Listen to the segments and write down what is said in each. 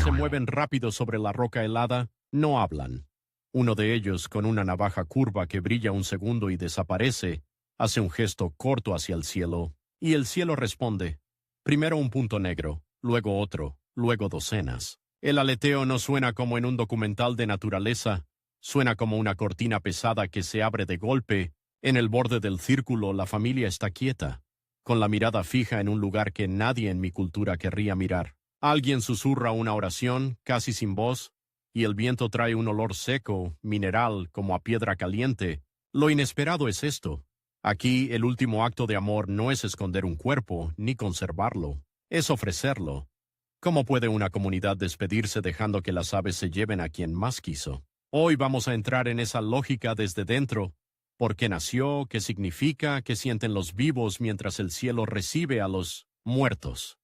se mueven rápido sobre la roca helada, no hablan. Uno de ellos, con una navaja curva que brilla un segundo y desaparece, hace un gesto corto hacia el cielo, y el cielo responde. Primero un punto negro, luego otro, luego docenas. El aleteo no suena como en un documental de naturaleza, suena como una cortina pesada que se abre de golpe. En el borde del círculo la familia está quieta, con la mirada fija en un lugar que nadie en mi cultura querría mirar. Alguien susurra una oración, casi sin voz, y el viento trae un olor seco, mineral, como a piedra caliente. Lo inesperado es esto. Aquí el último acto de amor no es esconder un cuerpo, ni conservarlo, es ofrecerlo. ¿Cómo puede una comunidad despedirse dejando que las aves se lleven a quien más quiso? Hoy vamos a entrar en esa lógica desde dentro. ¿Por qué nació? ¿Qué significa? ¿Qué sienten los vivos mientras el cielo recibe a los muertos?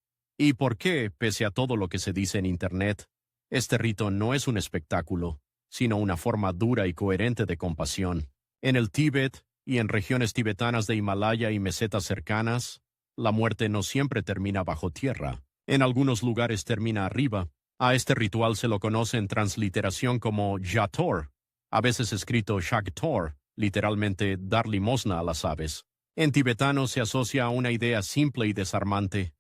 ¿Y por qué, pese a todo lo que se dice en Internet, este rito no es un espectáculo, sino una forma dura y coherente de compasión? En el Tíbet y en regiones tibetanas de Himalaya y mesetas cercanas, la muerte no siempre termina bajo tierra. En algunos lugares termina arriba. A este ritual se lo conoce en transliteración como Jator, a veces escrito Shaktor, literalmente dar limosna a las aves. En tibetano se asocia a una idea simple y desarmante.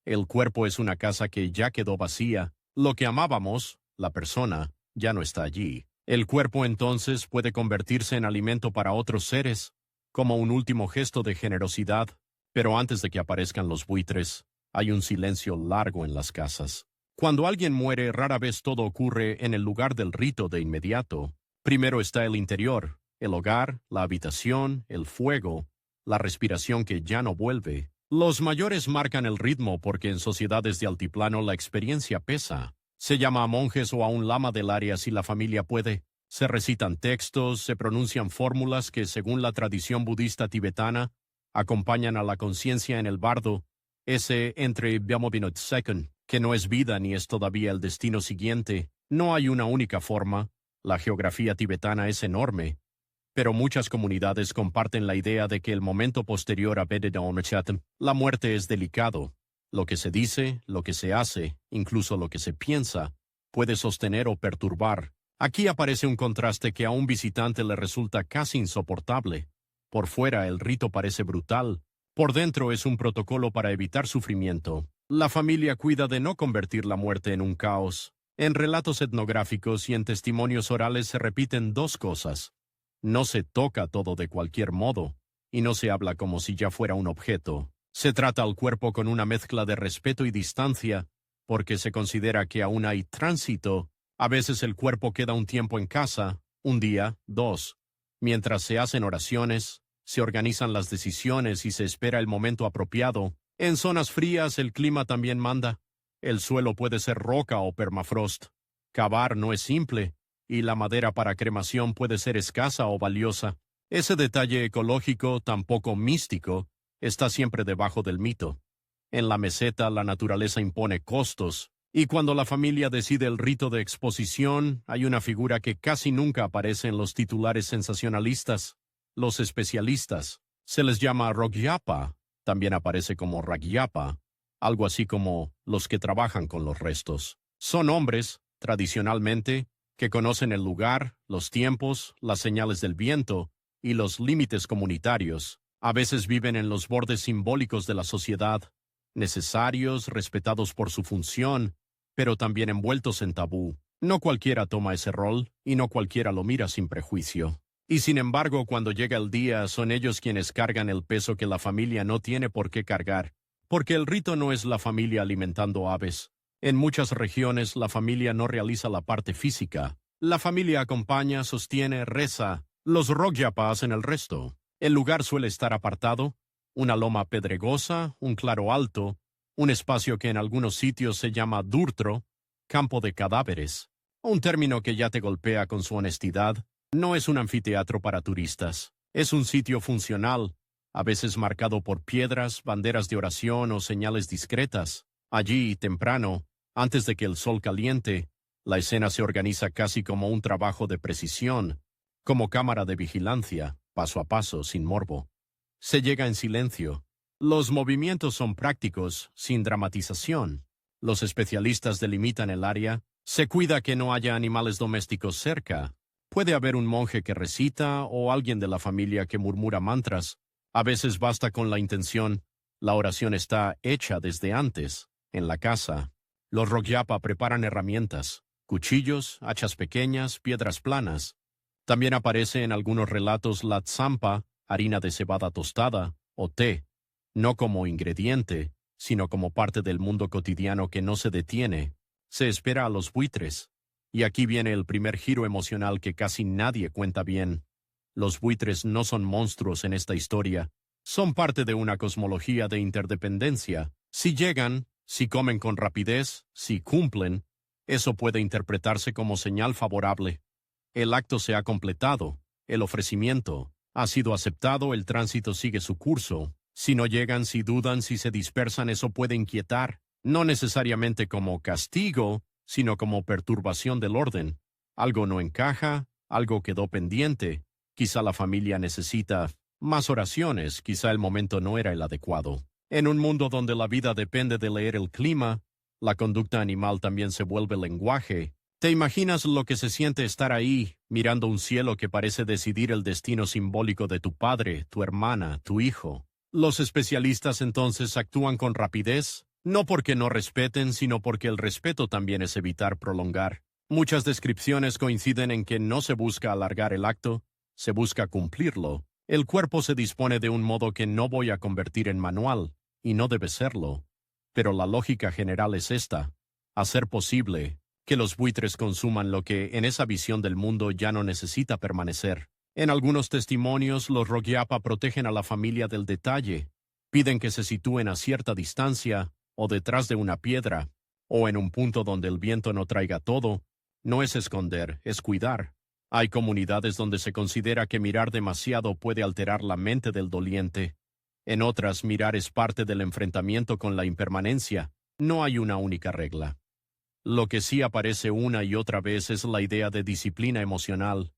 El cuerpo es una casa que ya quedó vacía. Lo que amábamos, la persona, ya no está allí. El cuerpo entonces puede convertirse en alimento para otros seres, como un último gesto de generosidad. Pero antes de que aparezcan los buitres, hay un silencio largo en las casas. Cuando alguien muere, rara vez todo ocurre en el lugar del rito de inmediato. Primero está el interior, el hogar, la habitación, el fuego, la respiración que ya no vuelve. Los mayores marcan el ritmo porque en sociedades de altiplano la experiencia pesa. Se llama a monjes o a un lama del área si la familia puede. Se recitan textos, se pronuncian fórmulas que, según la tradición budista tibetana, acompañan a la conciencia en el bardo, ese entre Byamovinot Second, que no es vida ni es todavía el destino siguiente. No hay una única forma. La geografía tibetana es enorme, pero muchas comunidades comparten la idea de que el momento posterior a Bededonchatam, la muerte es delicado. Lo que se dice, lo que se hace, incluso lo que se piensa, puede sostener o perturbar. Aquí aparece un contraste que a un visitante le resulta casi insoportable. Por fuera el rito parece brutal, por dentro es un protocolo para evitar sufrimiento. La familia cuida de no convertir la muerte en un caos. En relatos etnográficos y en testimonios orales se repiten dos cosas. No se toca todo de cualquier modo, y no se habla como si ya fuera un objeto. Se trata al cuerpo con una mezcla de respeto y distancia, porque se considera que aún hay tránsito. A veces el cuerpo queda un tiempo en casa, un día, dos. Mientras se hacen oraciones, se organizan las decisiones y se espera el momento apropiado. En zonas frías el clima también manda. El suelo puede ser roca o permafrost. Cavar no es simple, y la madera para cremación puede ser escasa o valiosa. Ese detalle ecológico, tampoco místico, está siempre debajo del mito. En la meseta la naturaleza impone costos, y cuando la familia decide el rito de exposición, hay una figura que casi nunca aparece en los titulares sensacionalistas. Los especialistas. Se les llama Rogyapa, también aparece como Ragyapa, algo así como los que trabajan con los restos. Son hombres, tradicionalmente, que conocen el lugar, los tiempos, las señales del viento y los límites comunitarios. A veces viven en los bordes simbólicos de la sociedad, necesarios, respetados por su función, pero también envueltos en tabú. No cualquiera toma ese rol, y no cualquiera lo mira sin prejuicio. Y sin embargo, cuando llega el día, son ellos quienes cargan el peso que la familia no tiene por qué cargar, porque el rito no es la familia alimentando aves. En muchas regiones la familia no realiza la parte física. La familia acompaña, sostiene, reza. Los Rogyapa hacen el resto. El lugar suele estar apartado, una loma pedregosa, un claro alto, un espacio que en algunos sitios se llama durtro, campo de cadáveres. Un término que ya te golpea con su honestidad. No es un anfiteatro para turistas. Es un sitio funcional, a veces marcado por piedras, banderas de oración o señales discretas. Allí, temprano, antes de que el sol caliente, la escena se organiza casi como un trabajo de precisión, como cámara de vigilancia, paso a paso, sin morbo. Se llega en silencio. Los movimientos son prácticos, sin dramatización. Los especialistas delimitan el área, se cuida que no haya animales domésticos cerca. Puede haber un monje que recita o alguien de la familia que murmura mantras. A veces basta con la intención. La oración está hecha desde antes, en la casa. Los Rogyapa preparan herramientas, cuchillos, hachas pequeñas, piedras planas. También aparece en algunos relatos la tsampa, harina de cebada tostada, o té, no como ingrediente, sino como parte del mundo cotidiano que no se detiene. Se espera a los buitres. Y aquí viene el primer giro emocional que casi nadie cuenta bien. Los buitres no son monstruos en esta historia. Son parte de una cosmología de interdependencia. Si llegan, si comen con rapidez, si cumplen, eso puede interpretarse como señal favorable. El acto se ha completado, el ofrecimiento ha sido aceptado, el tránsito sigue su curso. Si no llegan, si dudan, si se dispersan, eso puede inquietar, no necesariamente como castigo, sino como perturbación del orden. Algo no encaja, algo quedó pendiente, quizá la familia necesita más oraciones, quizá el momento no era el adecuado. En un mundo donde la vida depende de leer el clima, la conducta animal también se vuelve lenguaje. ¿Te imaginas lo que se siente estar ahí, mirando un cielo que parece decidir el destino simbólico de tu padre, tu hermana, tu hijo? Los especialistas entonces actúan con rapidez, no porque no respeten, sino porque el respeto también es evitar prolongar. Muchas descripciones coinciden en que no se busca alargar el acto, se busca cumplirlo. El cuerpo se dispone de un modo que no voy a convertir en manual, y no debe serlo. Pero la lógica general es esta: hacer posible que los buitres consuman lo que en esa visión del mundo ya no necesita permanecer. En algunos testimonios, los Rogyapa protegen a la familia del detalle. Piden que se sitúen a cierta distancia, o detrás de una piedra, o en un punto donde el viento no traiga todo. No es esconder, es cuidar. Hay comunidades donde se considera que mirar demasiado puede alterar la mente del doliente. En otras, mirar es parte del enfrentamiento con la impermanencia. No hay una única regla. Lo que sí aparece una y otra vez es la idea de disciplina emocional.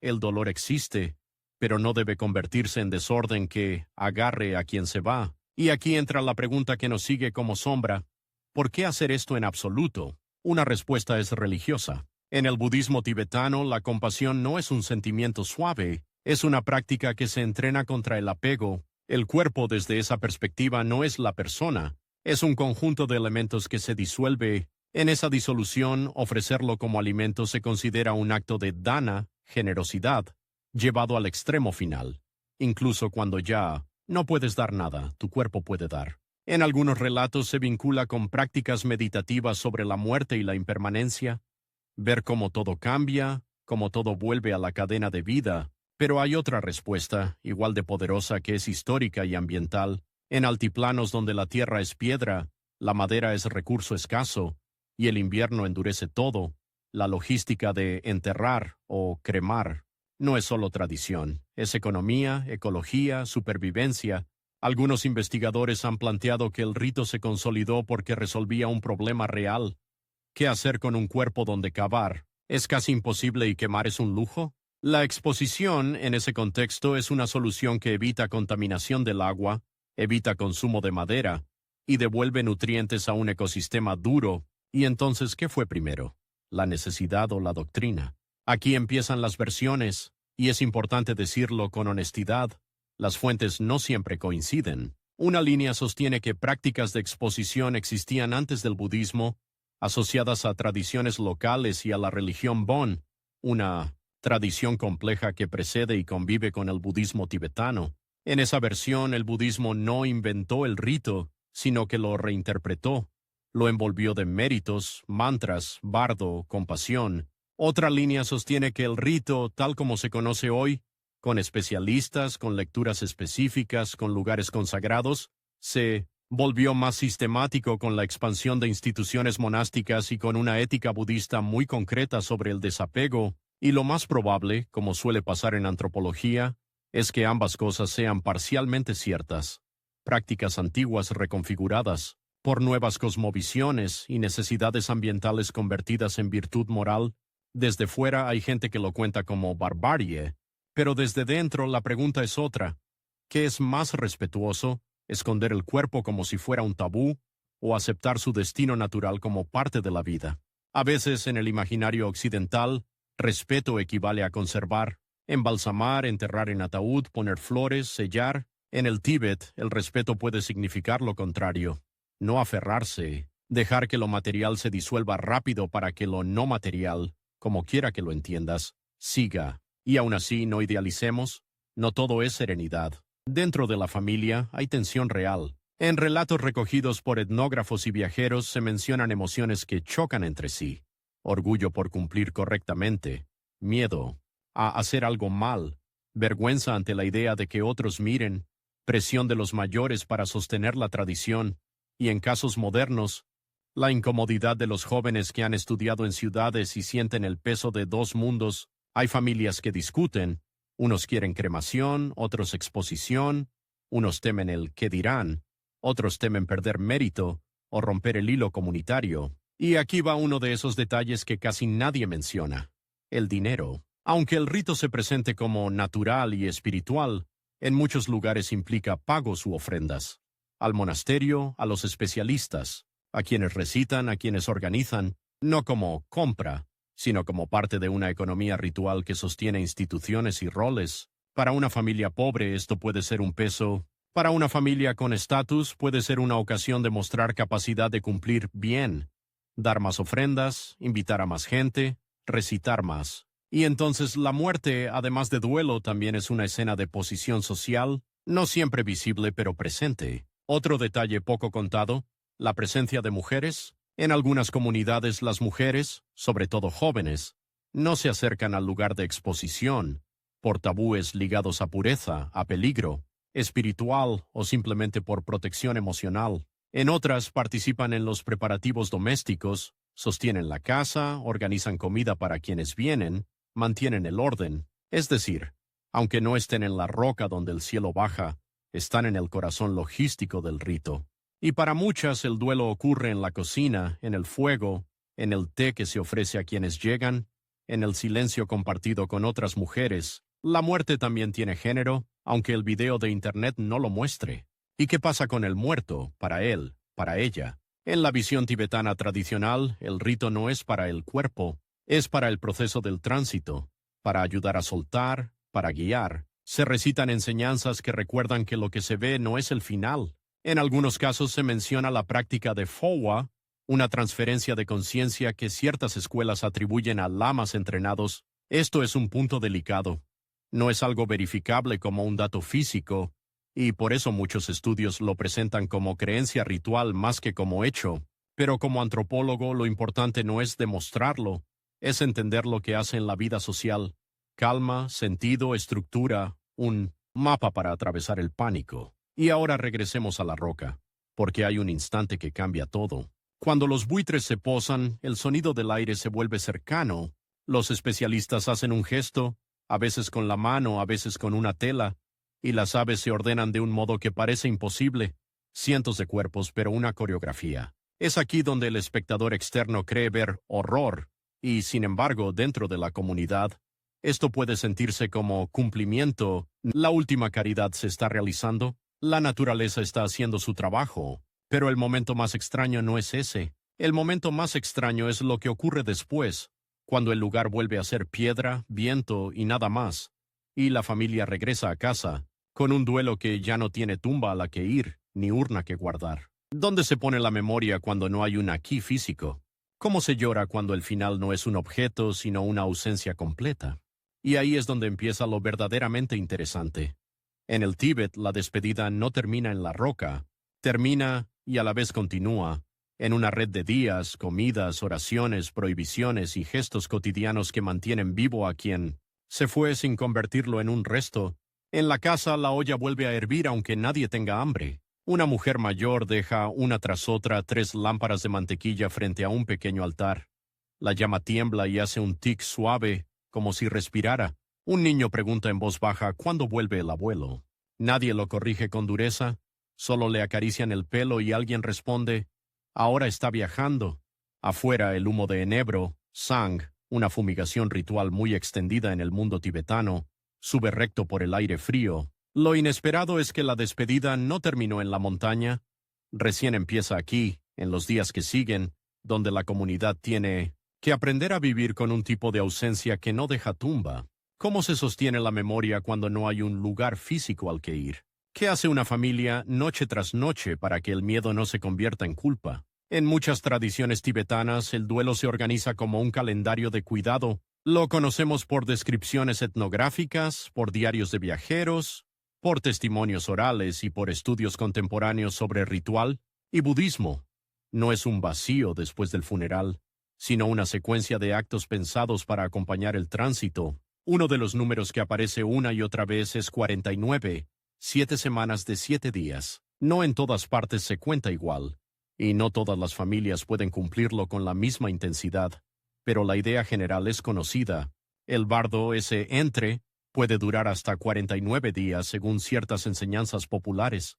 El dolor existe, pero no debe convertirse en desorden que agarre a quien se va. Y aquí entra la pregunta que nos sigue como sombra: ¿por qué hacer esto en absoluto? Una respuesta es religiosa. En el budismo tibetano, la compasión no es un sentimiento suave, es una práctica que se entrena contra el apego. El cuerpo desde esa perspectiva no es la persona, es un conjunto de elementos que se disuelve. En esa disolución, ofrecerlo como alimento se considera un acto de dana, generosidad, llevado al extremo final. Incluso cuando ya no puedes dar nada, tu cuerpo puede dar. En algunos relatos se vincula con prácticas meditativas sobre la muerte y la impermanencia, ver cómo todo cambia, cómo todo vuelve a la cadena de vida. Pero hay otra respuesta, igual de poderosa, que es histórica y ambiental. En altiplanos donde la tierra es piedra, la madera es recurso escaso, y el invierno endurece todo, la logística de enterrar o cremar no es solo tradición, es economía, ecología, supervivencia. Algunos investigadores han planteado que el rito se consolidó porque resolvía un problema real. ¿Qué hacer con un cuerpo donde cavar es casi imposible y quemar es un lujo? La exposición, en ese contexto, es una solución que evita contaminación del agua, evita consumo de madera, y devuelve nutrientes a un ecosistema duro. ¿Y entonces qué fue primero? ¿La necesidad o la doctrina? Aquí empiezan las versiones, y es importante decirlo con honestidad. Las fuentes no siempre coinciden. Una línea sostiene que prácticas de exposición existían antes del budismo, asociadas a tradiciones locales y a la religión Bon, una tradición compleja que precede y convive con el budismo tibetano. En esa versión, el budismo no inventó el rito, sino que lo reinterpretó. Lo envolvió de méritos, mantras, bardo, compasión. Otra línea sostiene que el rito, tal como se conoce hoy, con especialistas, con lecturas específicas, con lugares consagrados, se volvió más sistemático con la expansión de instituciones monásticas y con una ética budista muy concreta sobre el desapego. Y lo más probable, como suele pasar en antropología, es que ambas cosas sean parcialmente ciertas. Prácticas antiguas reconfiguradas por nuevas cosmovisiones y necesidades ambientales convertidas en virtud moral. Desde fuera hay gente que lo cuenta como barbarie, pero desde dentro la pregunta es otra. ¿Qué es más respetuoso? ¿Esconder el cuerpo como si fuera un tabú? o aceptar su destino natural como parte de la vida. A veces, en el imaginario occidental, respeto equivale a conservar, embalsamar, enterrar en ataúd, poner flores, sellar. En el Tíbet, el respeto puede significar lo contrario. No aferrarse, dejar que lo material se disuelva rápido para que lo no material, como quiera que lo entiendas, siga. Y aún así, no idealicemos, no todo es serenidad. Dentro de la familia hay tensión real. En relatos recogidos por etnógrafos y viajeros se mencionan emociones que chocan entre sí. Orgullo por cumplir correctamente, miedo a hacer algo mal, vergüenza ante la idea de que otros miren, presión de los mayores para sostener la tradición, y en casos modernos, la incomodidad de los jóvenes que han estudiado en ciudades y sienten el peso de dos mundos. Hay familias que discuten, unos quieren cremación, otros exposición, unos temen el qué dirán, otros temen perder mérito o romper el hilo comunitario. Y aquí va uno de esos detalles que casi nadie menciona: el dinero. Aunque el rito se presente como natural y espiritual, en muchos lugares implica pagos u ofrendas. Al monasterio, a los especialistas, a quienes recitan, a quienes organizan, no como compra, sino como parte de una economía ritual que sostiene instituciones y roles. Para una familia pobre esto puede ser un peso. Para una familia con estatus puede ser una ocasión de mostrar capacidad de cumplir bien, dar más ofrendas, invitar a más gente, recitar más. Y entonces la muerte, además de duelo, también es una escena de posición social, no siempre visible pero presente. Otro detalle poco contado: la presencia de mujeres. En algunas comunidades las mujeres, sobre todo jóvenes, no se acercan al lugar de exposición, por tabúes ligados a pureza, a peligro espiritual o simplemente por protección emocional. En otras participan en los preparativos domésticos, sostienen la casa, organizan comida para quienes vienen, mantienen el orden. Es decir, aunque no estén en la roca donde el cielo baja, están en el corazón logístico del rito. Y para muchas el duelo ocurre en la cocina, en el fuego, en el té que se ofrece a quienes llegan, en el silencio compartido con otras mujeres. La muerte también tiene género, aunque el video de internet no lo muestre. ¿Y qué pasa con el muerto, para él, para ella? En la visión tibetana tradicional, el rito no es para el cuerpo, es para el proceso del tránsito, para ayudar a soltar, para guiar. Se recitan enseñanzas que recuerdan que lo que se ve no es el final. En algunos casos se menciona la práctica de Phowa, una transferencia de conciencia que ciertas escuelas atribuyen a lamas entrenados. Esto es un punto delicado. No es algo verificable como un dato físico, y por eso muchos estudios lo presentan como creencia ritual más que como hecho. Pero como antropólogo, lo importante no es demostrarlo, es entender lo que hace en la vida social. Calma, sentido, estructura, un mapa para atravesar el pánico. Y ahora regresemos a la roca, porque hay un instante que cambia todo. Cuando los buitres se posan, el sonido del aire se vuelve cercano. Los especialistas hacen un gesto, a veces con la mano, a veces con una tela, y las aves se ordenan de un modo que parece imposible. Cientos de cuerpos, pero una coreografía. Es aquí donde el espectador externo cree ver horror, y sin embargo, dentro de la comunidad, esto puede sentirse como cumplimiento. La última caridad se está realizando, la naturaleza está haciendo su trabajo. Pero el momento más extraño no es ese. El momento más extraño es lo que ocurre después, cuando el lugar vuelve a ser piedra, viento y nada más, y la familia regresa a casa, con un duelo que ya no tiene tumba a la que ir, ni urna que guardar. ¿Dónde se pone la memoria cuando no hay un aquí físico? ¿Cómo se llora cuando el final no es un objeto, sino una ausencia completa? Y ahí es donde empieza lo verdaderamente interesante. En el Tíbet, la despedida no termina en la roca, termina y a la vez continúa, en una red de días, comidas, oraciones, prohibiciones y gestos cotidianos que mantienen vivo a quien se fue sin convertirlo en un resto. En la casa la olla vuelve a hervir aunque nadie tenga hambre. Una mujer mayor deja una tras otra 3 lámparas de mantequilla frente a un pequeño altar. La llama tiembla y hace un tic suave, como si respirara. Un niño pregunta en voz baja ¿cuándo vuelve el abuelo? Nadie lo corrige con dureza, solo le acarician el pelo y alguien responde: ahora está viajando. Afuera el humo de enebro, sang, una fumigación ritual muy extendida en el mundo tibetano, sube recto por el aire frío. Lo inesperado es que la despedida no terminó en la montaña, recién empieza aquí, en los días que siguen, donde la comunidad tiene que aprender a vivir con un tipo de ausencia que no deja tumba. ¿Cómo se sostiene la memoria cuando no hay un lugar físico al que ir? ¿Qué hace una familia noche tras noche para que el miedo no se convierta en culpa? En muchas tradiciones tibetanas, el duelo se organiza como un calendario de cuidado. Lo conocemos por descripciones etnográficas, por diarios de viajeros, por testimonios orales y por estudios contemporáneos sobre ritual y budismo. No es un vacío después del funeral, sino una secuencia de actos pensados para acompañar el tránsito. Uno de los números que aparece una y otra vez es 49, 7 semanas de 7 días. No en todas partes se cuenta igual, y no todas las familias pueden cumplirlo con la misma intensidad, pero la idea general es conocida. El bardo, ese entre, puede durar hasta 49 días según ciertas enseñanzas populares.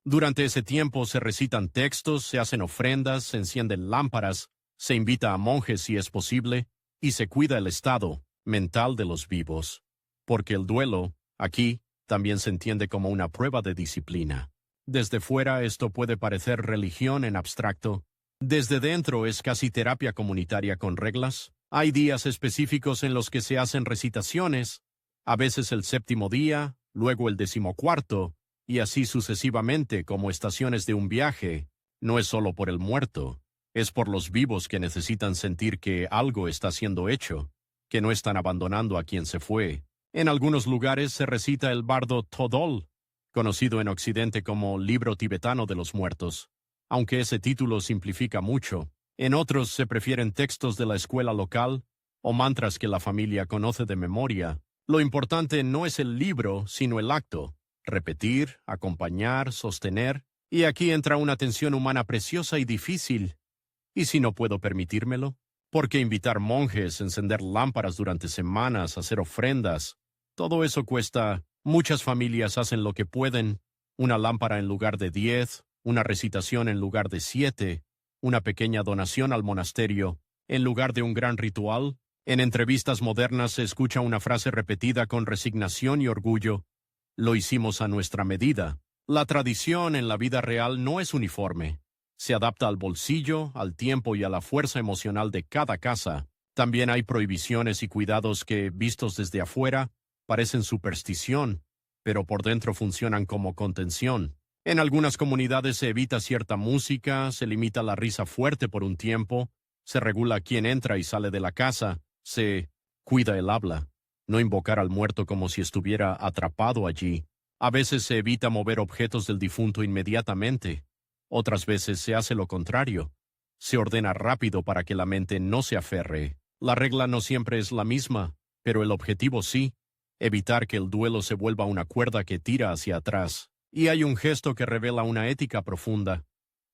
Durante ese tiempo se recitan textos, se hacen ofrendas, se encienden lámparas, se invita a monjes si es posible, y se cuida el estado mental de los vivos. Porque el duelo, aquí, también se entiende como una prueba de disciplina. Desde fuera esto puede parecer religión en abstracto. Desde dentro es casi terapia comunitaria con reglas. Hay días específicos en los que se hacen recitaciones, a veces el 7º día, luego el 14º, y así sucesivamente como estaciones de un viaje. No es solo por el muerto, es por los vivos que necesitan sentir que algo está siendo hecho, que no están abandonando a quien se fue. En algunos lugares se recita el bardo Todol, conocido en Occidente como Libro Tibetano de los Muertos, aunque ese título simplifica mucho. En otros se prefieren textos de la escuela local o mantras que la familia conoce de memoria. Lo importante no es el libro, sino el acto. Repetir, acompañar, sostener. Y aquí entra una tensión humana preciosa y difícil. ¿Y si no puedo permitírmelo? ¿Por qué invitar monjes, encender lámparas durante semanas, hacer ofrendas? Todo eso cuesta. Muchas familias hacen lo que pueden. Una lámpara en lugar de 10, una recitación en lugar de 7, una pequeña donación al monasterio, en lugar de un gran ritual. En entrevistas modernas se escucha una frase repetida con resignación y orgullo. Lo hicimos a nuestra medida. La tradición en la vida real no es uniforme. Se adapta al bolsillo, al tiempo y a la fuerza emocional de cada casa. También hay prohibiciones y cuidados que, vistos desde afuera, parecen superstición, pero por dentro funcionan como contención. En algunas comunidades se evita cierta música, se limita la risa fuerte por un tiempo, se regula quién entra y sale de la casa, se cuida el habla. No invocar al muerto como si estuviera atrapado allí. A veces se evita mover objetos del difunto inmediatamente. Otras veces se hace lo contrario. Se ordena rápido para que la mente no se aferre. La regla no siempre es la misma, pero el objetivo sí. Evitar que el duelo se vuelva una cuerda que tira hacia atrás. Y hay un gesto que revela una ética profunda.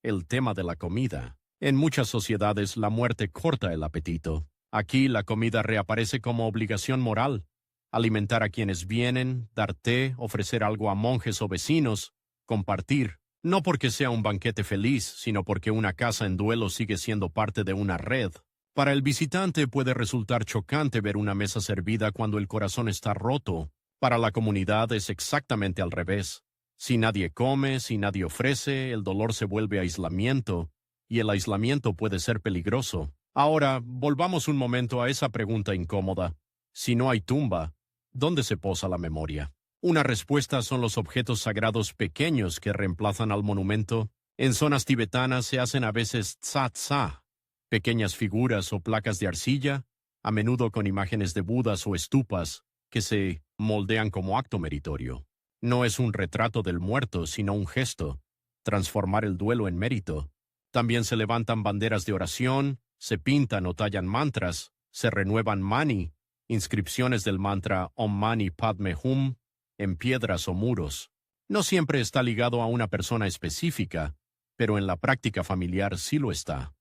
El tema de la comida. En muchas sociedades la muerte corta el apetito. Aquí la comida reaparece como obligación moral. Alimentar a quienes vienen, dar té, ofrecer algo a monjes o vecinos, compartir. No porque sea un banquete feliz, sino porque una casa en duelo sigue siendo parte de una red. Para el visitante puede resultar chocante ver una mesa servida cuando el corazón está roto. Para la comunidad es exactamente al revés. Si nadie come, si nadie ofrece, el dolor se vuelve aislamiento, y el aislamiento puede ser peligroso. Ahora, volvamos un momento a esa pregunta incómoda. Si no hay tumba, ¿dónde se posa la memoria? Una respuesta son los objetos sagrados pequeños que reemplazan al monumento. En zonas tibetanas se hacen a veces tsa-tsa, pequeñas figuras o placas de arcilla, a menudo con imágenes de budas o estupas, que se moldean como acto meritorio. No es un retrato del muerto, sino un gesto, transformar el duelo en mérito. También se levantan banderas de oración, se pintan o tallan mantras, se renuevan mani, inscripciones del mantra Om Mani Padme Hum, en piedras o muros. No siempre está ligado a una persona específica, pero en la práctica familiar sí lo está.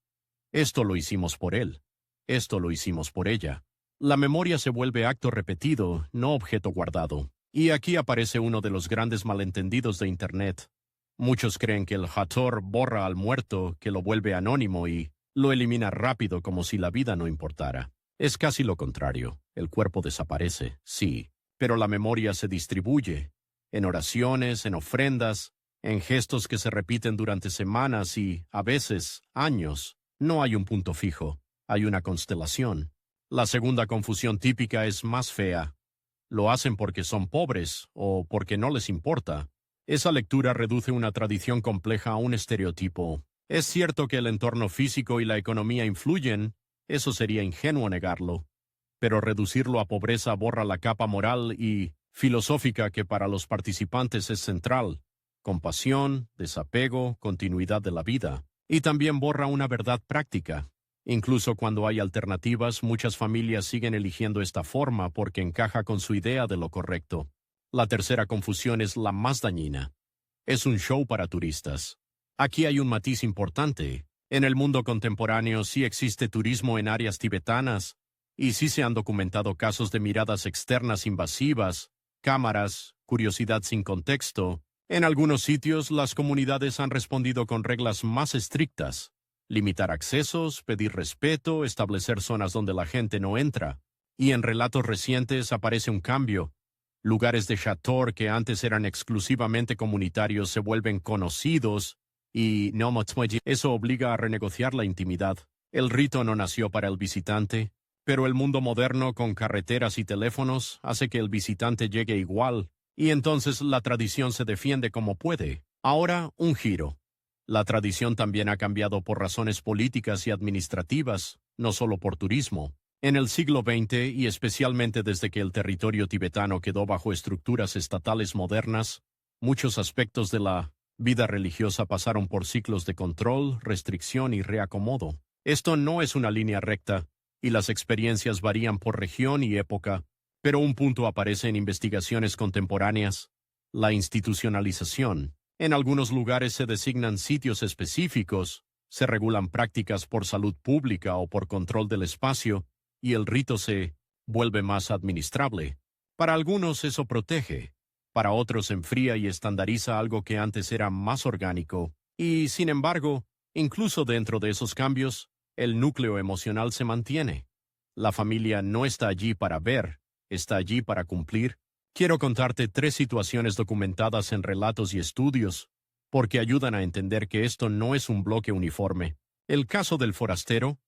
Esto lo hicimos por él. Esto lo hicimos por ella. La memoria se vuelve acto repetido, no objeto guardado. Y aquí aparece uno de los grandes malentendidos de Internet. Muchos creen que el Hathor borra al muerto, que lo vuelve anónimo y lo elimina rápido como si la vida no importara. Es casi lo contrario. El cuerpo desaparece, sí, pero la memoria se distribuye, en oraciones, en ofrendas, En gestos que se repiten durante semanas y, a veces, años, no hay un punto fijo, hay una constelación. La segunda confusión típica es más fea. Lo hacen porque son pobres o porque no les importa. Esa lectura reduce una tradición compleja a un estereotipo. Es cierto que el entorno físico y la economía influyen, eso sería ingenuo negarlo. Pero reducirlo a pobreza borra la capa moral y filosófica que para los participantes es central: compasión, desapego, continuidad de la vida. Y también borra una verdad práctica. Incluso cuando hay alternativas, muchas familias siguen eligiendo esta forma porque encaja con su idea de lo correcto. La tercera confusión es la más dañina. Es un show para turistas. Aquí hay un matiz importante. En el mundo contemporáneo sí existe turismo en áreas tibetanas, y sí se han documentado casos de miradas externas invasivas, cámaras, curiosidad sin contexto. En algunos sitios, las comunidades han respondido con reglas más estrictas: limitar accesos, pedir respeto, establecer zonas donde la gente no entra. Y en relatos recientes aparece un cambio. Lugares de Chator que antes eran exclusivamente comunitarios se vuelven conocidos y eso obliga a renegociar la intimidad. El rito no nació para el visitante, pero el mundo moderno con carreteras y teléfonos hace que el visitante llegue igual, y entonces la tradición se defiende como puede. Ahora, un giro. La tradición también ha cambiado por razones políticas y administrativas, no solo por turismo. En el siglo XX, y especialmente desde que el territorio tibetano quedó bajo estructuras estatales modernas, muchos aspectos de la vida religiosa pasaron por ciclos de control, restricción y reacomodo. Esto no es una línea recta, y las experiencias varían por región y época, pero un punto aparece en investigaciones contemporáneas: la institucionalización. En algunos lugares se designan sitios específicos, se regulan prácticas por salud pública o por control del espacio, y el rito se vuelve más administrable. Para algunos eso protege, para otros enfría y estandariza algo que antes era más orgánico. Y, sin embargo, incluso dentro de esos cambios, el núcleo emocional se mantiene. La familia no está allí para ver, está allí para cumplir. Quiero contarte 3 situaciones documentadas en relatos y estudios, porque ayudan a entender que esto no es un bloque uniforme. El caso del forastero.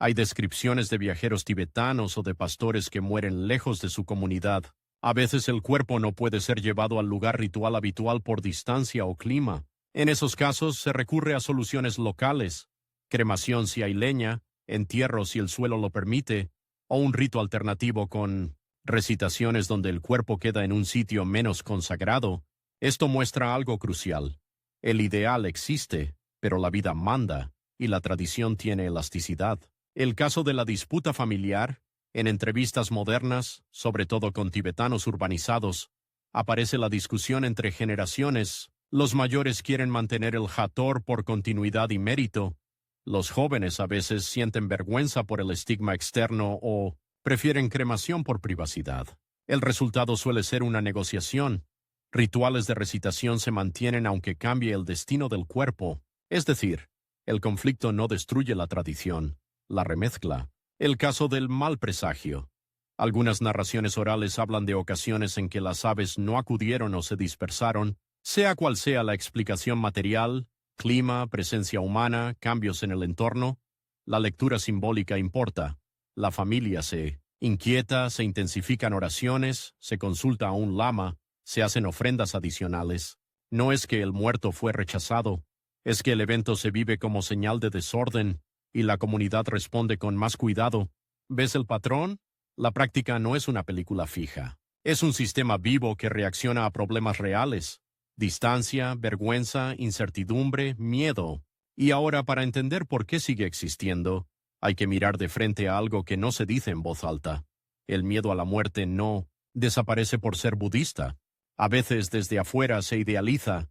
Hay descripciones de viajeros tibetanos o de pastores que mueren lejos de su comunidad. A veces el cuerpo no puede ser llevado al lugar ritual habitual por distancia o clima. En esos casos se recurre a soluciones locales: cremación si hay leña, entierro si el suelo lo permite, o un rito alternativo con recitaciones donde el cuerpo queda en un sitio menos consagrado. Esto muestra algo crucial. El ideal existe, pero la vida manda, y la tradición tiene elasticidad. El caso de la disputa familiar. En entrevistas modernas, sobre todo con tibetanos urbanizados, aparece la discusión entre generaciones. Los mayores quieren mantener el hator por continuidad y mérito. Los jóvenes a veces sienten vergüenza por el estigma externo o prefieren cremación por privacidad. El resultado suele ser una negociación. Rituales de recitación se mantienen aunque cambie el destino del cuerpo. Es decir, el conflicto no destruye la tradición, la remezcla. El caso del mal presagio. Algunas narraciones orales hablan de ocasiones en que las aves no acudieron o se dispersaron. Sea cual sea la explicación material, clima, presencia humana, cambios en el entorno, la lectura simbólica importa. La familia se inquieta, se intensifican oraciones, se consulta a un lama, se hacen ofrendas adicionales. No es que el muerto fue rechazado, es que el evento se vive como señal de desorden, y la comunidad responde con más cuidado. ¿Ves el patrón? La práctica no es una película fija. Es un sistema vivo que reacciona a problemas reales: distancia, vergüenza, incertidumbre, miedo. Y ahora, para entender por qué sigue existiendo, hay que mirar de frente a algo que no se dice en voz alta. El miedo a la muerte no desaparece por ser budista. A veces desde afuera se idealiza.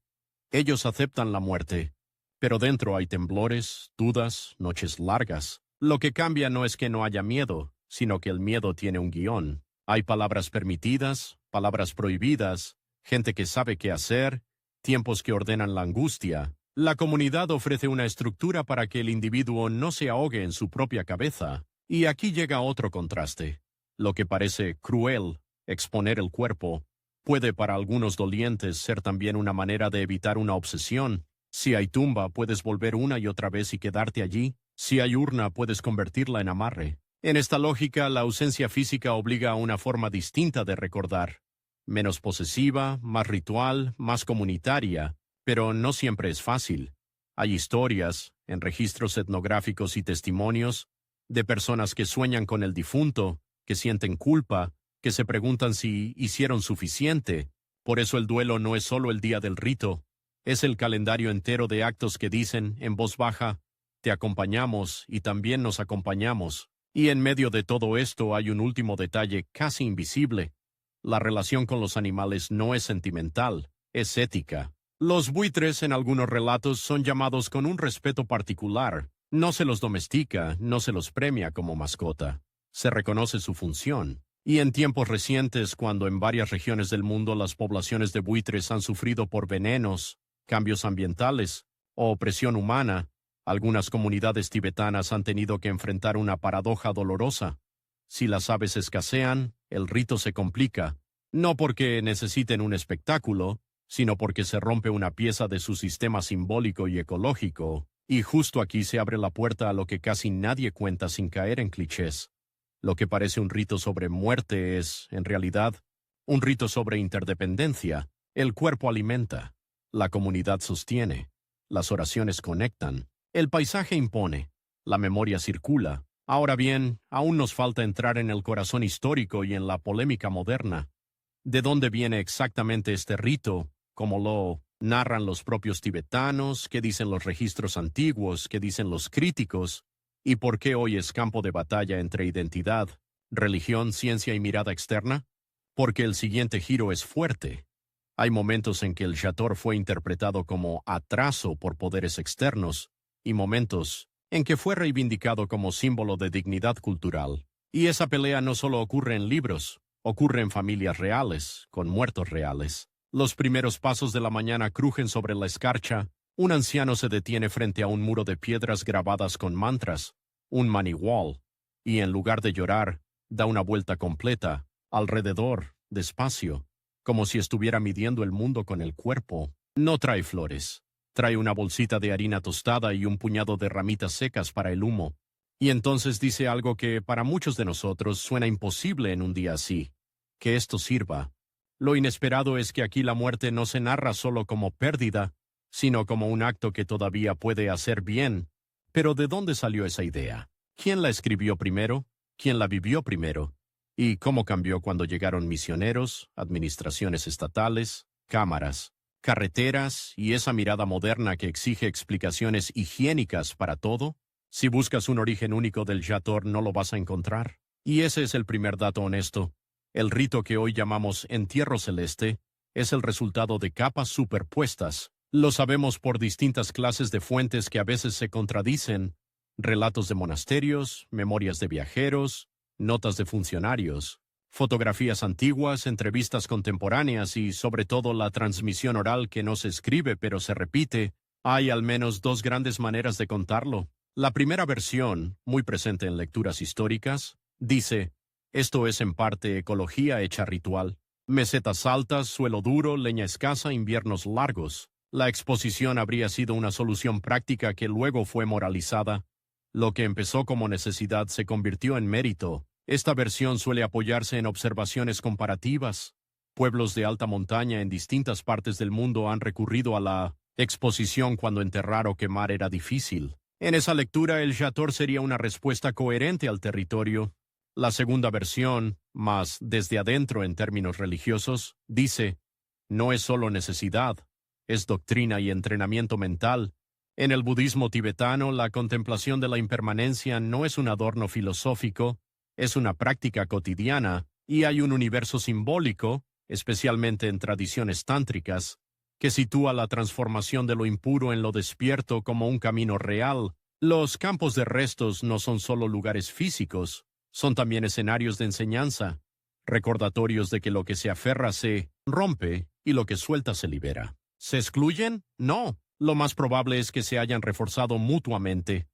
Ellos aceptan la muerte, pero dentro hay temblores, dudas, noches largas. Lo que cambia no es que no haya miedo, sino que el miedo tiene un guión. Hay palabras permitidas, palabras prohibidas, gente que sabe qué hacer, tiempos que ordenan la angustia. La comunidad ofrece una estructura para que el individuo no se ahogue en su propia cabeza. Y aquí llega otro contraste. Lo que parece cruel, exponer el cuerpo, Puede para algunos dolientes ser también una manera de evitar una obsesión. Si hay tumba, puedes volver una y otra vez y quedarte allí. Si hay urna, puedes convertirla en amarre. En esta lógica, la ausencia física obliga a una forma distinta de recordar. Menos posesiva, más ritual, más comunitaria, pero no siempre es fácil. Hay historias, en registros etnográficos y testimonios, de personas que sueñan con el difunto, que sienten culpa, que se preguntan si hicieron suficiente. Por eso el duelo no es solo el día del rito, es el calendario entero de actos que dicen, en voz baja, te acompañamos y también nos acompañamos. Y en medio de todo esto hay un último detalle casi invisible. La relación con los animales no es sentimental, es ética. Los buitres en algunos relatos son llamados con un respeto particular. No se los domestica, no se los premia como mascota. Se reconoce su función. Y en tiempos recientes, cuando en varias regiones del mundo las poblaciones de buitres han sufrido por venenos, cambios ambientales o opresión humana, algunas comunidades tibetanas han tenido que enfrentar una paradoja dolorosa. Si las aves escasean, el rito se complica, no porque necesiten un espectáculo, sino porque se rompe una pieza de su sistema simbólico y ecológico, y justo aquí se abre la puerta a lo que casi nadie cuenta sin caer en clichés. Lo que parece un rito sobre muerte es, en realidad, un rito sobre interdependencia. El cuerpo alimenta, la comunidad sostiene, las oraciones conectan, el paisaje impone, la memoria circula. Ahora bien, aún nos falta entrar en el corazón histórico y en la polémica moderna. ¿De dónde viene exactamente este rito? ¿Cómo lo narran los propios tibetanos? ¿Qué dicen los registros antiguos? ¿Qué dicen los críticos? ¿Y por qué hoy es campo de batalla entre identidad, religión, ciencia y mirada externa? Porque el siguiente giro es fuerte. Hay momentos en que el Chator fue interpretado como atraso por poderes externos, y momentos en que fue reivindicado como símbolo de dignidad cultural. Y esa pelea no solo ocurre en libros, ocurre en familias reales, con muertos reales. Los primeros pasos de la mañana crujen sobre la escarcha, un anciano se detiene frente a un muro de piedras grabadas con mantras, un maniwal, y en lugar de llorar, da una vuelta completa, alrededor, despacio, como si estuviera midiendo el mundo con el cuerpo. No trae flores. Trae una bolsita de harina tostada y un puñado de ramitas secas para el humo. Y entonces dice algo que para muchos de nosotros suena imposible en un día así. Que esto sirva. Lo inesperado es que aquí la muerte no se narra solo como pérdida, sino como un acto que todavía puede hacer bien. Pero ¿de dónde salió esa idea? ¿Quién la escribió primero? ¿Quién la vivió primero? ¿Y cómo cambió cuando llegaron misioneros, administraciones estatales, cámaras, carreteras y esa mirada moderna que exige explicaciones higiénicas para todo? Si buscas un origen único del Chator no lo vas a encontrar. Y ese es el primer dato honesto. El rito que hoy llamamos entierro celeste es el resultado de capas superpuestas. Lo sabemos por distintas clases de fuentes que a veces se contradicen: relatos de monasterios, memorias de viajeros, notas de funcionarios, fotografías antiguas, entrevistas contemporáneas y, sobre todo, la transmisión oral que no se escribe pero se repite. Hay al menos dos grandes maneras de contarlo. La primera versión, muy presente en lecturas históricas, dice: esto es en parte ecología hecha ritual. Mesetas altas, suelo duro, leña escasa, inviernos largos. La exposición habría sido una solución práctica que luego fue moralizada. Lo que empezó como necesidad se convirtió en mérito. Esta versión suele apoyarse en observaciones comparativas. Pueblos de alta montaña en distintas partes del mundo han recurrido a la exposición cuando enterrar o quemar era difícil. En esa lectura, el Chator sería una respuesta coherente al territorio. La segunda versión, más desde adentro en términos religiosos, dice: no es solo necesidad, es doctrina y entrenamiento mental. En el budismo tibetano, la contemplación de la impermanencia no es un adorno filosófico, es una práctica cotidiana, y hay un universo simbólico, especialmente en tradiciones tántricas, que sitúa la transformación de lo impuro en lo despierto como un camino real. Los campos de restos no son solo lugares físicos, son también escenarios de enseñanza, recordatorios de que lo que se aferra se rompe y lo que suelta se libera. ¿Se excluyen? No. Lo más probable es que se hayan reforzado mutuamente.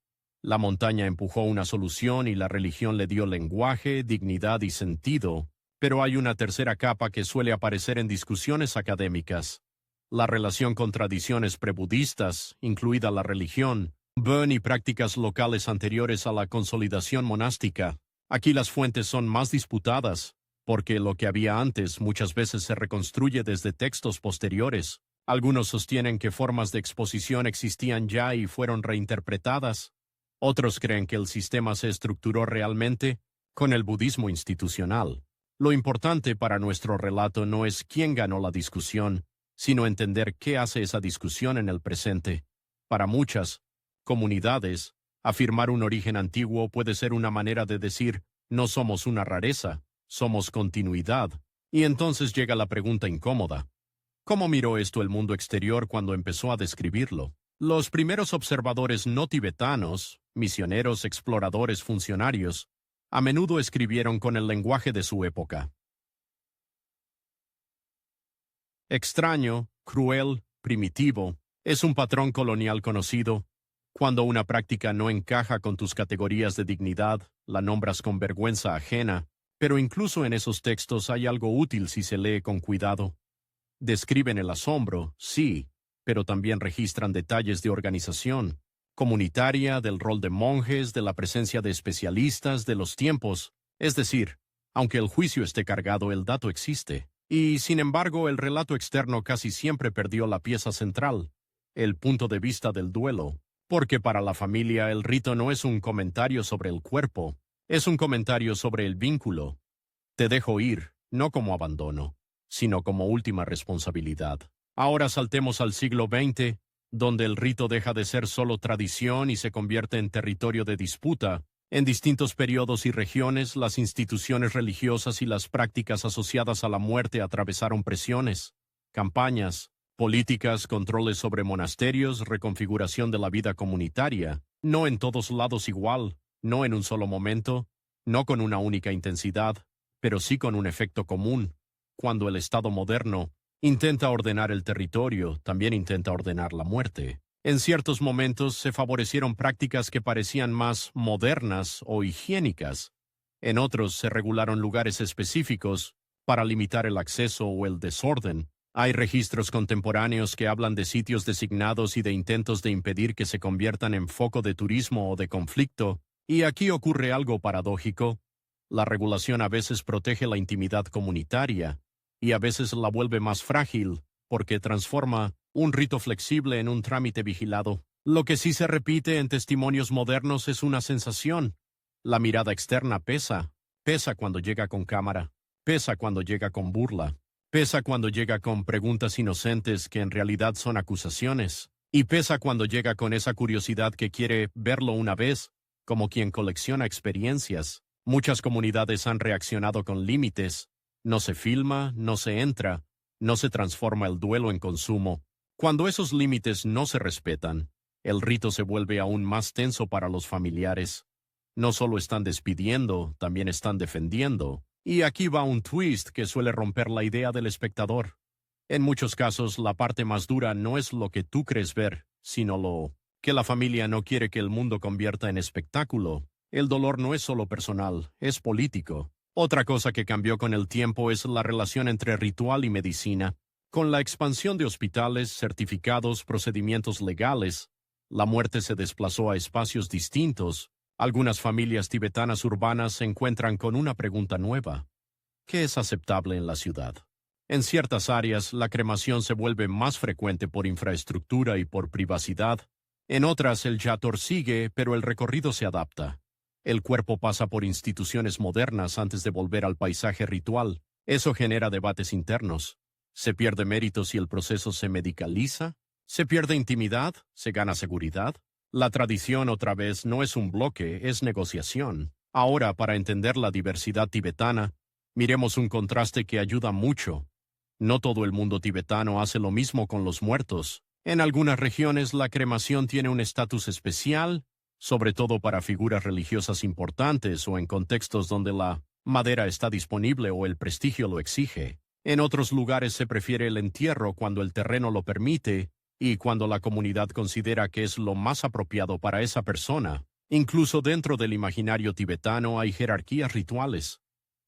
La montaña empujó una solución y la religión le dio lenguaje, dignidad y sentido. Pero hay una tercera capa que suele aparecer en discusiones académicas: la relación con tradiciones prebudistas, incluida la religión, Bön y prácticas locales anteriores a la consolidación monástica. Aquí las fuentes son más disputadas, porque lo que había antes muchas veces se reconstruye desde textos posteriores. Algunos sostienen que formas de exposición existían ya y fueron reinterpretadas. Otros creen que el sistema se estructuró realmente con el budismo institucional. Lo importante para nuestro relato no es quién ganó la discusión, sino entender qué hace esa discusión en el presente. Para muchas comunidades, afirmar un origen antiguo puede ser una manera de decir: no somos una rareza, somos continuidad. Y entonces llega la pregunta incómoda: ¿cómo miró esto el mundo exterior cuando empezó a describirlo? Los primeros observadores no tibetanos, misioneros, exploradores, funcionarios, a menudo escribieron con el lenguaje de su época. Extraño, cruel, primitivo, es un patrón colonial conocido. Cuando una práctica no encaja con tus categorías de dignidad, la nombras con vergüenza ajena, pero incluso en esos textos hay algo útil si se lee con cuidado. Describen el asombro, sí, pero también registran detalles de organización comunitaria, del rol de monjes, de la presencia de especialistas, de los tiempos. Es decir, aunque el juicio esté cargado, el dato existe. Y, sin embargo, el relato externo casi siempre perdió la pieza central, el punto de vista del duelo, porque para la familia el rito no es un comentario sobre el cuerpo, es un comentario sobre el vínculo. Te dejo ir, no como abandono, sino como última responsabilidad. Ahora saltemos al siglo XX, donde el rito deja de ser solo tradición y se convierte en territorio de disputa. En distintos periodos y regiones, las instituciones religiosas y las prácticas asociadas a la muerte atravesaron presiones, campañas, políticas, controles sobre monasterios, reconfiguración de la vida comunitaria, no en todos lados igual, no en un solo momento, no con una única intensidad, pero sí con un efecto común. Cuando el Estado moderno intenta ordenar el territorio, también intenta ordenar la muerte. En ciertos momentos se favorecieron prácticas que parecían más modernas o higiénicas. En otros se regularon lugares específicos para limitar el acceso o el desorden. Hay registros contemporáneos que hablan de sitios designados y de intentos de impedir que se conviertan en foco de turismo o de conflicto. Y aquí ocurre algo paradójico. La regulación a veces protege la intimidad comunitaria y a veces la vuelve más frágil, porque transforma un rito flexible en un trámite vigilado. Lo que sí se repite en testimonios modernos es una sensación. La mirada externa pesa. Pesa cuando llega con cámara. Pesa cuando llega con burla. Pesa cuando llega con preguntas inocentes que en realidad son acusaciones. Y pesa cuando llega con esa curiosidad que quiere verlo una vez, como quien colecciona experiencias. Muchas comunidades han reaccionado con límites. No se filma, no se entra, no se transforma el duelo en consumo. Cuando esos límites no se respetan, el rito se vuelve aún más tenso para los familiares. No solo están despidiendo, también están defendiendo. Y aquí va un twist que suele romper la idea del espectador. En muchos casos, la parte más dura no es lo que tú crees ver, sino lo que la familia no quiere que el mundo convierta en espectáculo. El dolor no es solo personal, es político. Otra cosa que cambió con el tiempo es la relación entre ritual y medicina. Con la expansión de hospitales, certificados, procedimientos legales, la muerte se desplazó a espacios distintos. Algunas familias tibetanas urbanas se encuentran con una pregunta nueva: ¿qué es aceptable en la ciudad? En ciertas áreas, la cremación se vuelve más frecuente por infraestructura y por privacidad. En otras, el yator sigue, pero el recorrido se adapta. El cuerpo pasa por instituciones modernas antes de volver al paisaje ritual. Eso genera debates internos. ¿Se pierde mérito si el proceso se medicaliza? ¿Se pierde intimidad? ¿Se gana seguridad? La tradición, otra vez, no es un bloque, es negociación. Ahora, para entender la diversidad tibetana, miremos un contraste que ayuda mucho. No todo el mundo tibetano hace lo mismo con los muertos. En algunas regiones la cremación tiene un estatus especial, sobre todo para figuras religiosas importantes o en contextos donde la madera está disponible o el prestigio lo exige. En otros lugares se prefiere el entierro cuando el terreno lo permite y cuando la comunidad considera que es lo más apropiado para esa persona. Incluso dentro del imaginario tibetano hay jerarquías rituales.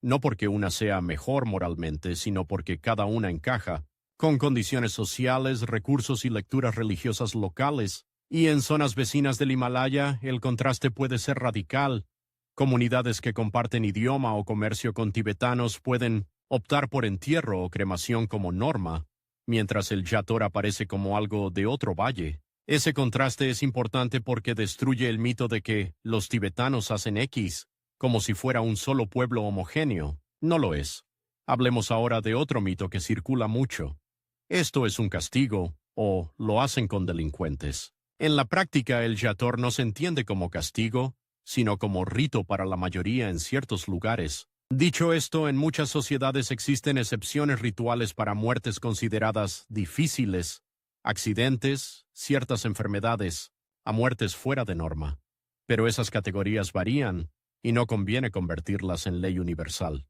no porque una sea mejor moralmente, sino porque cada una encaja, con condiciones sociales, recursos y lecturas religiosas locales, y en zonas vecinas del Himalaya el contraste puede ser radical. Comunidades que comparten idioma o comercio con tibetanos pueden optar por entierro o cremación como norma, mientras el yator aparece como algo de otro valle. Ese contraste es importante porque destruye el mito de que los tibetanos hacen X, como si fuera un solo pueblo homogéneo. No lo es. Hablemos ahora de otro mito que circula mucho. Esto es un castigo, o lo hacen con delincuentes. En la práctica, el yator no se entiende como castigo, sino como rito para la mayoría en ciertos lugares. Dicho esto, en muchas sociedades existen excepciones rituales para muertes consideradas difíciles, accidentes, ciertas enfermedades, a muertes fuera de norma. Pero esas categorías varían, y no conviene convertirlas en ley universal.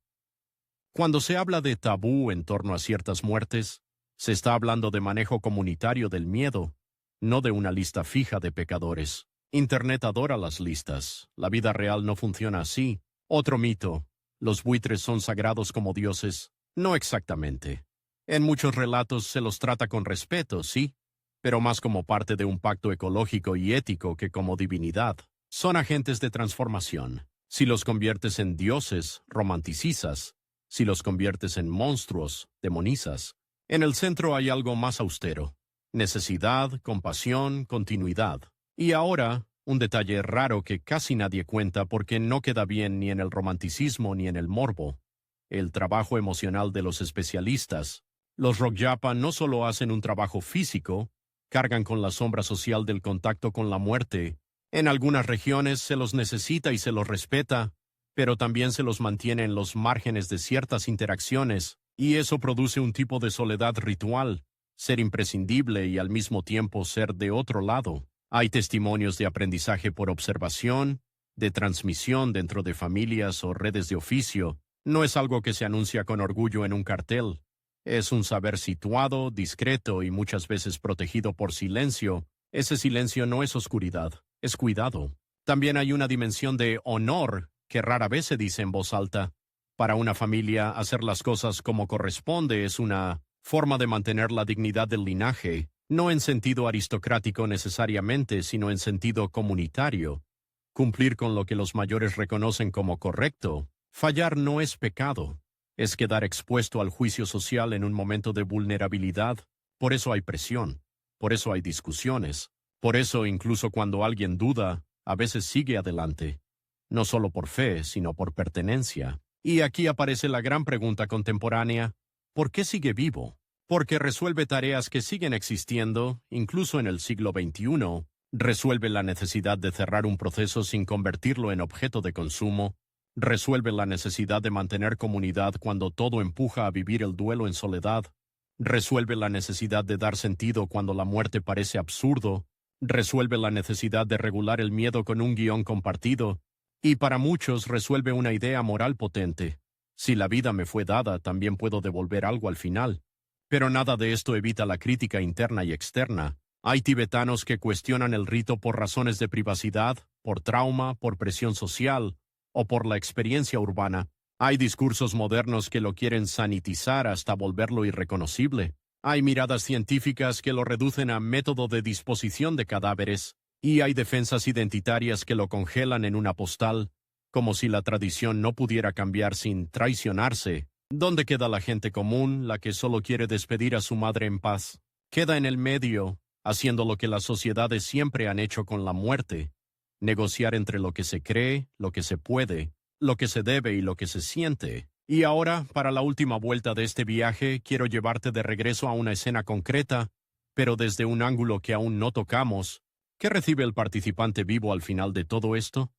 Cuando se habla de tabú en torno a ciertas muertes, se está hablando de manejo comunitario del miedo, no de una lista fija de pecadores. Internet adora las listas. La vida real no funciona así. Otro mito. ¿Los buitres son sagrados como dioses? No exactamente. En muchos relatos se los trata con respeto, sí, pero más como parte de un pacto ecológico y ético que como divinidad. Son agentes de transformación. Si los conviertes en dioses, romanticizas. Si los conviertes en monstruos, demonizas. En el centro hay algo más austero. Necesidad, compasión, continuidad. Y ahora, un detalle raro que casi nadie cuenta porque no queda bien ni en el romanticismo ni en el morbo. El trabajo emocional de los especialistas. Los Rokyapa no solo hacen un trabajo físico, cargan con la sombra social del contacto con la muerte. En algunas regiones se los necesita y se los respeta, pero también se los mantiene en los márgenes de ciertas interacciones, y eso produce un tipo de soledad ritual, ser imprescindible y al mismo tiempo ser de otro lado. Hay testimonios de aprendizaje por observación, de transmisión dentro de familias o redes de oficio. No es algo que se anuncia con orgullo en un cartel. Es un saber situado, discreto y muchas veces protegido por silencio. Ese silencio no es oscuridad, es cuidado. También hay una dimensión de honor que rara vez se dice en voz alta. Para una familia, hacer las cosas como corresponde es una forma de mantener la dignidad del linaje, no en sentido aristocrático necesariamente, sino en sentido comunitario. Cumplir con lo que los mayores reconocen como correcto. Fallar no es pecado. Es quedar expuesto al juicio social en un momento de vulnerabilidad. Por eso hay presión. Por eso hay discusiones. Por eso, incluso cuando alguien duda, a veces sigue adelante. No solo por fe, sino por pertenencia. Y aquí aparece la gran pregunta contemporánea. ¿Por qué sigue vivo? Porque resuelve tareas que siguen existiendo, incluso en el siglo XXI. Resuelve la necesidad de cerrar un proceso sin convertirlo en objeto de consumo. Resuelve la necesidad de mantener comunidad cuando todo empuja a vivir el duelo en soledad. Resuelve la necesidad de dar sentido cuando la muerte parece absurdo. Resuelve la necesidad de regular el miedo con un guión compartido. Y para muchos resuelve una idea moral potente. Si la vida me fue dada, también puedo devolver algo al final. Pero nada de esto evita la crítica interna y externa. Hay tibetanos que cuestionan el rito por razones de privacidad, por trauma, por presión social o por la experiencia urbana. Hay discursos modernos que lo quieren sanitizar hasta volverlo irreconocible. Hay miradas científicas que lo reducen a método de disposición de cadáveres. Y hay defensas identitarias que lo congelan en una postal, como si la tradición no pudiera cambiar sin traicionarse. ¿Dónde queda la gente común, la que solo quiere despedir a su madre en paz? Queda en el medio, haciendo lo que las sociedades siempre han hecho con la muerte. Negociar entre lo que se cree, lo que se puede, lo que se debe y lo que se siente. Y ahora, para la última vuelta de este viaje, quiero llevarte de regreso a una escena concreta, pero desde un ángulo que aún no tocamos. ¿Qué recibe el participante vivo al final de todo esto?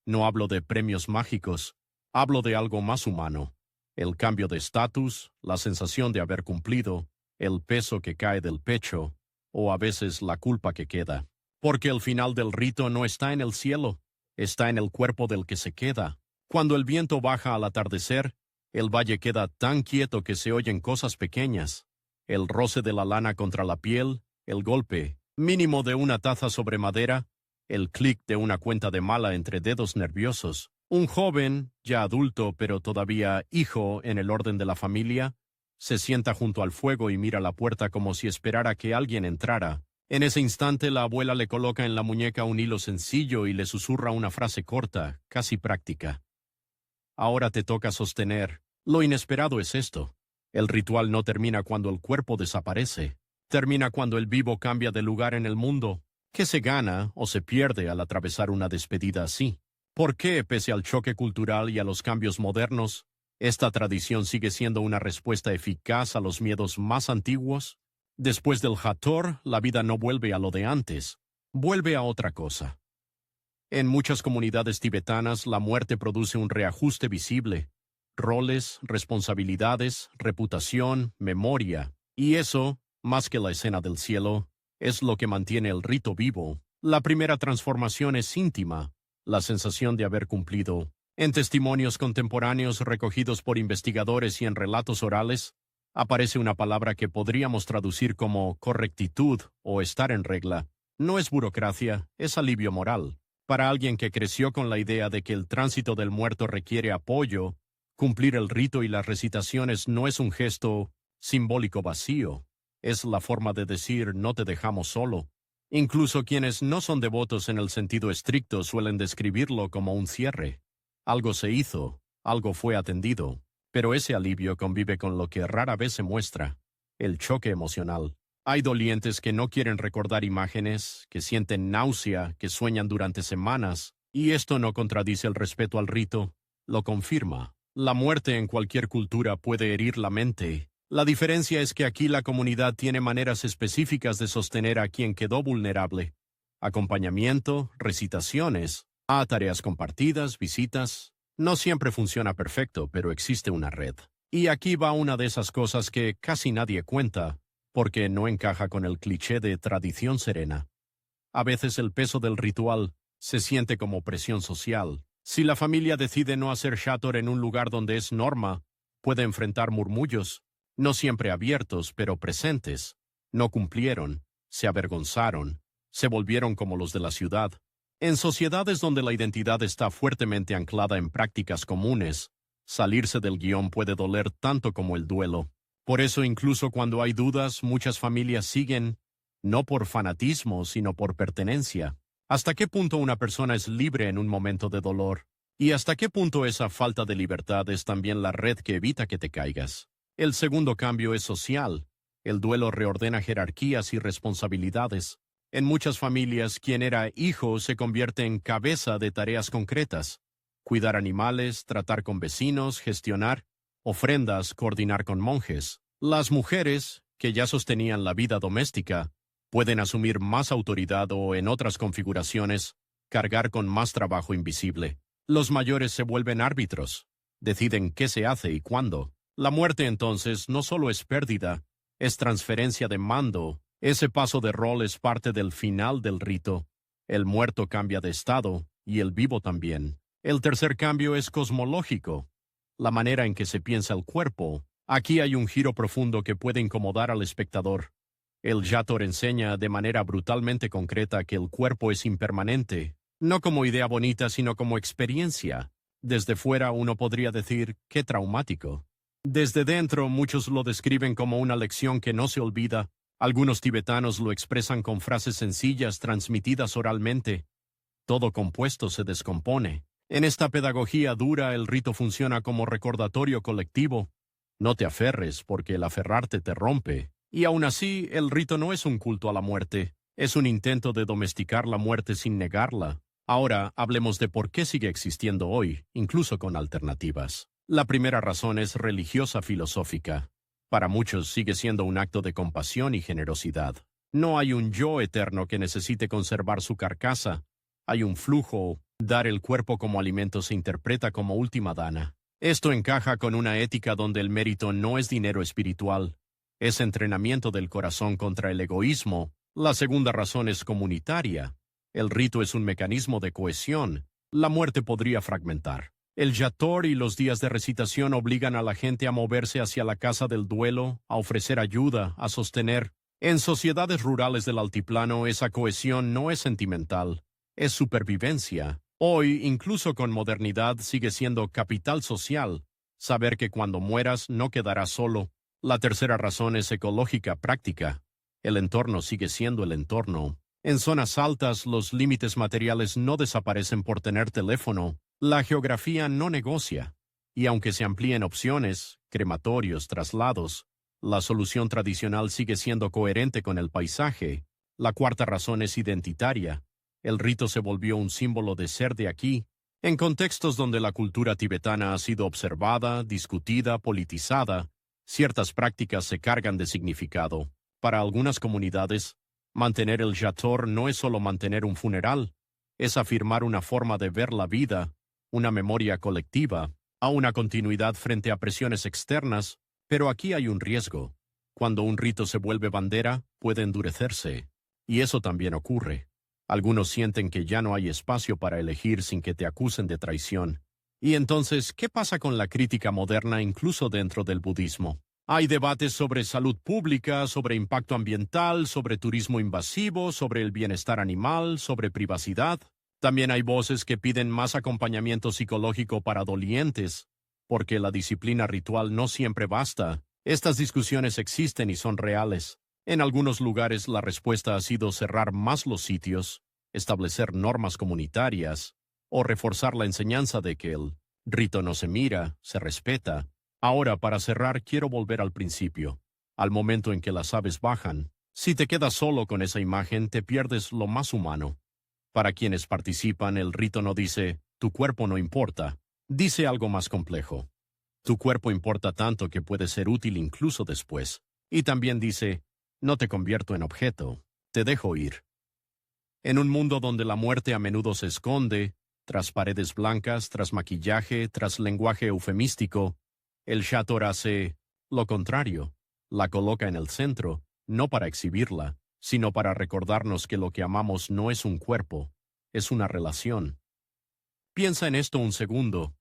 No hablo de premios mágicos, hablo de algo más humano. El cambio de estatus, la sensación de haber cumplido, el peso que cae del pecho, o a veces la culpa que queda. Porque el final del rito no está en el cielo, está en el cuerpo del que se queda. Cuando el viento baja al atardecer, el valle queda tan quieto que se oyen cosas pequeñas. El roce de la lana contra la piel, el golpe mínimo de una taza sobre madera, el clic de una cuenta de mala entre dedos nerviosos. Un joven, ya adulto pero todavía hijo en el orden de la familia, se sienta junto al fuego y mira la puerta como si esperara que alguien entrara. En ese instante la abuela le coloca en la muñeca un hilo sencillo y le susurra una frase corta, casi práctica. Ahora te toca sostener. Lo inesperado es esto. El ritual no termina cuando el cuerpo desaparece. Termina cuando el vivo cambia de lugar en el mundo. ¿Qué se gana o se pierde al atravesar una despedida así? ¿Por qué, pese al choque cultural y a los cambios modernos, esta tradición sigue siendo una respuesta eficaz a los miedos más antiguos? Después del Hathor, la vida no vuelve a lo de antes, vuelve a otra cosa. En muchas comunidades tibetanas, la muerte produce un reajuste visible. Roles, responsabilidades, reputación, memoria. Y eso, más que la escena del cielo, es lo que mantiene el rito vivo. La primera transformación es íntima, la sensación de haber cumplido. En testimonios contemporáneos recogidos por investigadores y en relatos orales, aparece una palabra que podríamos traducir como correctitud o estar en regla. No es burocracia, es alivio moral. Para alguien que creció con la idea de que el tránsito del muerto requiere apoyo, cumplir el rito y las recitaciones no es un gesto simbólico vacío, es la forma de decir no te dejamos solo. Incluso quienes no son devotos en el sentido estricto suelen describirlo como un cierre. Algo se hizo, algo fue atendido, pero ese alivio convive con lo que rara vez se muestra, el choque emocional. Hay dolientes que no quieren recordar imágenes, que sienten náusea, que sueñan durante semanas, y esto no contradice el respeto al rito, lo confirma. La muerte en cualquier cultura puede herir la mente. La diferencia es que aquí la comunidad tiene maneras específicas de sostener a quien quedó vulnerable. Acompañamiento, recitaciones, tareas compartidas, visitas. No siempre funciona perfecto, pero existe una red. Y aquí va una de esas cosas que casi nadie cuenta, porque no encaja con el cliché de tradición serena. A veces el peso del ritual se siente como presión social. Si la familia decide no hacer Shator en un lugar donde es norma, puede enfrentar murmullos, no siempre abiertos, pero presentes. No cumplieron, se avergonzaron, se volvieron como los de la ciudad. En sociedades donde la identidad está fuertemente anclada en prácticas comunes, salirse del guión puede doler tanto como el duelo. Por eso, incluso cuando hay dudas, muchas familias siguen, no por fanatismo, sino por pertenencia. ¿Hasta qué punto una persona es libre en un momento de dolor? ¿Y hasta qué punto esa falta de libertad es también la red que evita que te caigas? El segundo cambio es social. El duelo reordena jerarquías y responsabilidades. En muchas familias, quien era hijo se convierte en cabeza de tareas concretas. Cuidar animales, tratar con vecinos, gestionar ofrendas, coordinar con monjes. Las mujeres, que ya sostenían la vida doméstica, pueden asumir más autoridad o, en otras configuraciones, cargar con más trabajo invisible. Los mayores se vuelven árbitros, deciden qué se hace y cuándo. La muerte, entonces, no solo es pérdida, es transferencia de mando. Ese paso de rol es parte del final del rito. El muerto cambia de estado, y el vivo también. El tercer cambio es cosmológico. La manera en que se piensa el cuerpo. Aquí hay un giro profundo que puede incomodar al espectador. El Yator enseña de manera brutalmente concreta que el cuerpo es impermanente, no como idea bonita, sino como experiencia. Desde fuera uno podría decir, qué traumático. Desde dentro muchos lo describen como una lección que no se olvida. Algunos tibetanos lo expresan con frases sencillas transmitidas oralmente. Todo compuesto se descompone. En esta pedagogía dura el rito funciona como recordatorio colectivo. No te aferres porque el aferrarte te rompe. Y aún así, el rito no es un culto a la muerte. Es un intento de domesticar la muerte sin negarla. Ahora, hablemos de por qué sigue existiendo hoy, incluso con alternativas. La primera razón es religiosa filosófica. Para muchos sigue siendo un acto de compasión y generosidad. No hay un yo eterno que necesite conservar su carcasa. Hay un flujo. Dar el cuerpo como alimento se interpreta como última dana. Esto encaja con una ética donde el mérito no es dinero espiritual, es entrenamiento del corazón contra el egoísmo. La segunda razón es comunitaria. El rito es un mecanismo de cohesión. La muerte podría fragmentar. El yator y los días de recitación obligan a la gente a moverse hacia la casa del duelo, a ofrecer ayuda, a sostener. En sociedades rurales del altiplano esa cohesión no es sentimental, es supervivencia. Hoy, incluso con modernidad, sigue siendo capital social saber que cuando mueras no quedarás solo. La tercera razón es ecológica práctica. El entorno sigue siendo el entorno. En zonas altas, los límites materiales no desaparecen por tener teléfono. La geografía no negocia. Y aunque se amplíen opciones, crematorios, traslados, la solución tradicional sigue siendo coherente con el paisaje. La cuarta razón es identitaria. El rito se volvió un símbolo de ser de aquí. En contextos donde la cultura tibetana ha sido observada, discutida, politizada, ciertas prácticas se cargan de significado. Para algunas comunidades, mantener el yator no es solo mantener un funeral, es afirmar una forma de ver la vida, una memoria colectiva, a una continuidad frente a presiones externas, pero aquí hay un riesgo. Cuando un rito se vuelve bandera, puede endurecerse. Y eso también ocurre. Algunos sienten que ya no hay espacio para elegir sin que te acusen de traición. Y entonces, ¿qué pasa con la crítica moderna incluso dentro del budismo? Hay debates sobre salud pública, sobre impacto ambiental, sobre turismo invasivo, sobre el bienestar animal, sobre privacidad. También hay voces que piden más acompañamiento psicológico para dolientes, porque la disciplina ritual no siempre basta. Estas discusiones existen y son reales. En algunos lugares la respuesta ha sido cerrar más los sitios, establecer normas comunitarias, o reforzar la enseñanza de que el rito no se mira, se respeta. Ahora, para cerrar, quiero volver al principio, al momento en que las aves bajan. Si te quedas solo con esa imagen, te pierdes lo más humano. Para quienes participan, el rito no dice, tu cuerpo no importa, dice algo más complejo. Tu cuerpo importa tanto que puede ser útil incluso después. Y también dice, no te convierto en objeto, te dejo ir. En un mundo donde la muerte a menudo se esconde, tras paredes blancas, tras maquillaje, tras lenguaje eufemístico, el Shator hace lo contrario, la coloca en el centro, no para exhibirla, sino para recordarnos que lo que amamos no es un cuerpo, es una relación. Piensa en esto un segundo.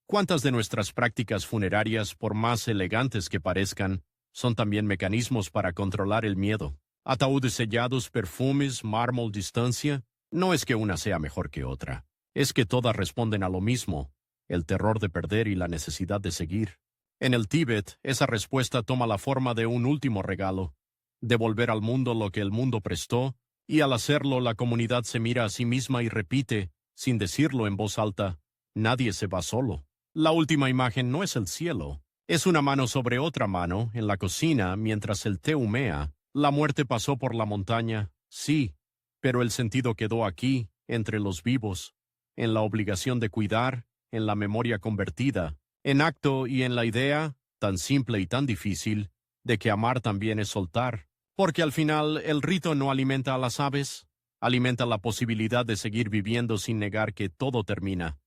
¿Cuántas de nuestras prácticas funerarias, por más elegantes que parezcan, son también mecanismos para controlar el miedo? Ataúdes sellados, perfumes, mármol, distancia. No es que una sea mejor que otra. Es que todas responden a lo mismo, el terror de perder y la necesidad de seguir. En el Tíbet, esa respuesta toma la forma de un último regalo, devolver al mundo lo que el mundo prestó, y al hacerlo la comunidad se mira a sí misma y repite, sin decirlo en voz alta, nadie se va solo. La última imagen no es el cielo, es una mano sobre otra mano, en la cocina, mientras el té humea. La muerte pasó por la montaña, sí, pero el sentido quedó aquí, entre los vivos, en la obligación de cuidar, en la memoria convertida, en acto y en la idea, tan simple y tan difícil, de que amar también es soltar. Porque al final el rito no alimenta a las aves, alimenta la posibilidad de seguir viviendo sin negar que todo termina.